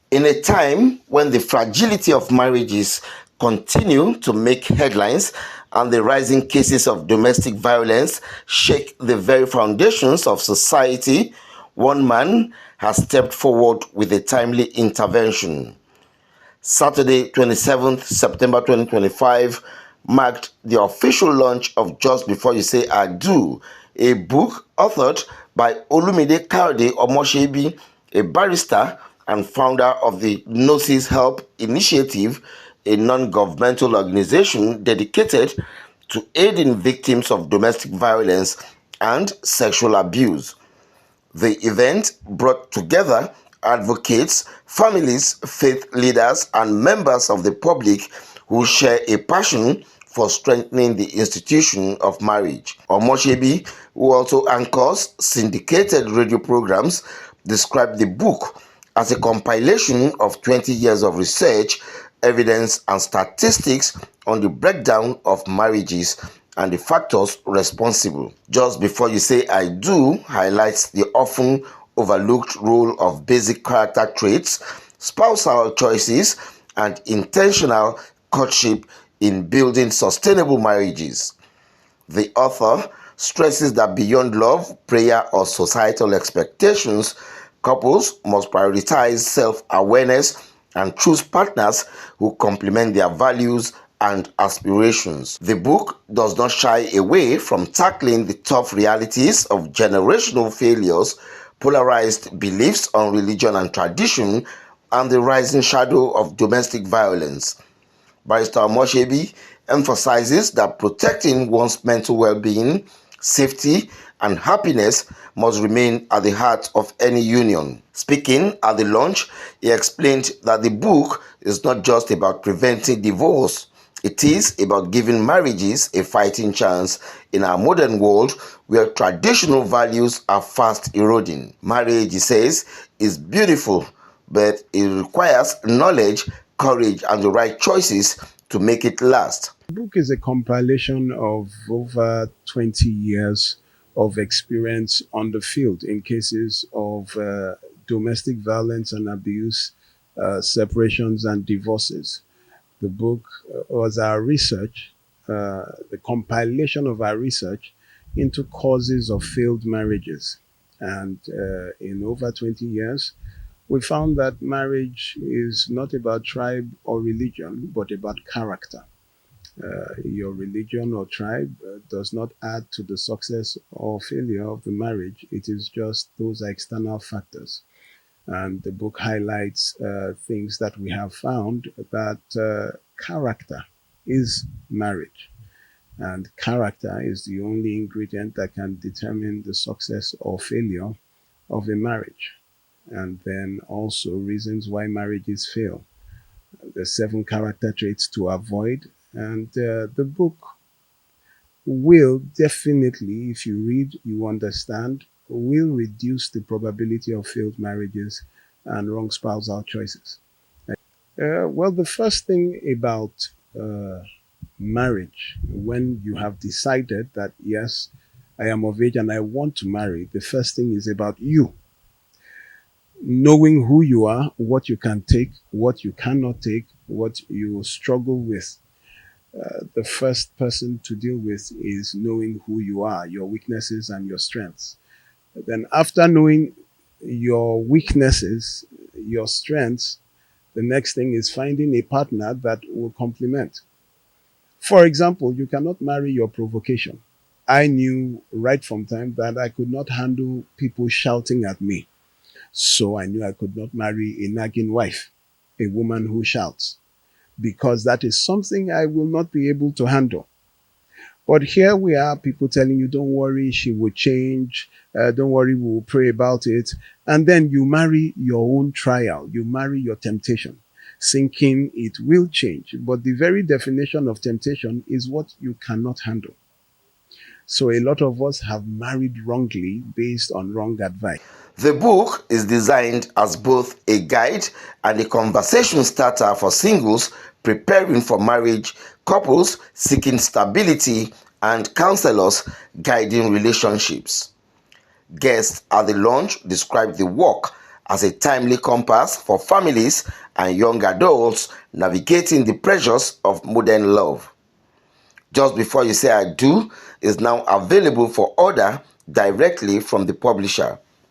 In a time when the fragility of marriages continue to make headlines and the rising cases of domestic violence shake the very foundations of society, one man has stepped forward with a timely intervention. Saturday, 27th September 2025 marked the official launch of Just Before You Say I Do, a book authored by Olumide Omosebi, a barrister and founder of the Gnosis Help Initiative, a non-governmental organization dedicated to aiding victims of domestic violence and sexual abuse. The event brought together advocates, families, faith leaders, and members of the public who share a passion for strengthening the institution of marriage. Omosebi, who also anchors syndicated radio programs, described the book as a compilation of 20 years of research, evidence, and statistics on the breakdown of marriages and the factors responsible. Just Before You Say I Do highlights the often overlooked role of basic character traits, spousal choices, and intentional courtship in building sustainable marriages. The author stresses that beyond love, prayer, or societal expectations, couples must prioritize self-awareness and choose partners who complement their values and aspirations. The book does not shy away from tackling the tough realities of generational failures, polarized beliefs on religion and tradition, and the rising shadow of domestic violence. Barrister Omosebi emphasizes that protecting one's mental well-being, safety, and happiness must remain at the heart of any union. Speaking at the launch, he explained that the book is not just about preventing divorce. It is about giving marriages a fighting chance in our modern world where traditional values are fast eroding. Marriage, he says, is beautiful, but it requires knowledge, courage, and the right choices to make it last. The book is a compilation of over 20 years of experience on the field in cases of domestic violence and abuse, separations, and divorces. The book was our research, the compilation of our research into causes of failed marriages. And in over 20 years, we found that marriage is not about tribe or religion, but about character. Your religion or tribe does not add to the success or failure of the marriage. It is just those external factors. And the book highlights things that we have found that character is marriage. And character is the only ingredient that can determine the success or failure of a marriage. And then also reasons why marriages fail. The 7 character traits to avoid. And the book will definitely, if you read, you understand, will reduce the probability of failed marriages and wrong spousal choices. Well, the first thing about marriage, when you have decided that, yes, I am of age and I want to marry, the first thing is about you. Knowing who you are, what you can take, what you cannot take, what you struggle with. The first person to deal with is knowing who you are, your weaknesses and your strengths. Then after knowing your weaknesses, your strengths, the next thing is finding a partner that will complement. For example, you cannot marry your provocation. I knew right from time that I could not handle people shouting at me. So I knew I could not marry a nagging wife, a woman who shouts, because that is something I will not be able to handle. But here we are, people telling you, don't worry, she will change. Don't worry, we will pray about it. And then you marry your own trial. You marry your temptation, thinking it will change. But the very definition of temptation is what you cannot handle. So a lot of us have married wrongly based on wrong advice. The book is designed as both a guide and a conversation starter for singles preparing for marriage, couples seeking stability, and counselors guiding relationships. Guests at the launch described the work as a timely compass for families and young adults navigating the pressures of modern love. Just Before You Say I Do is now available for order directly from the publisher.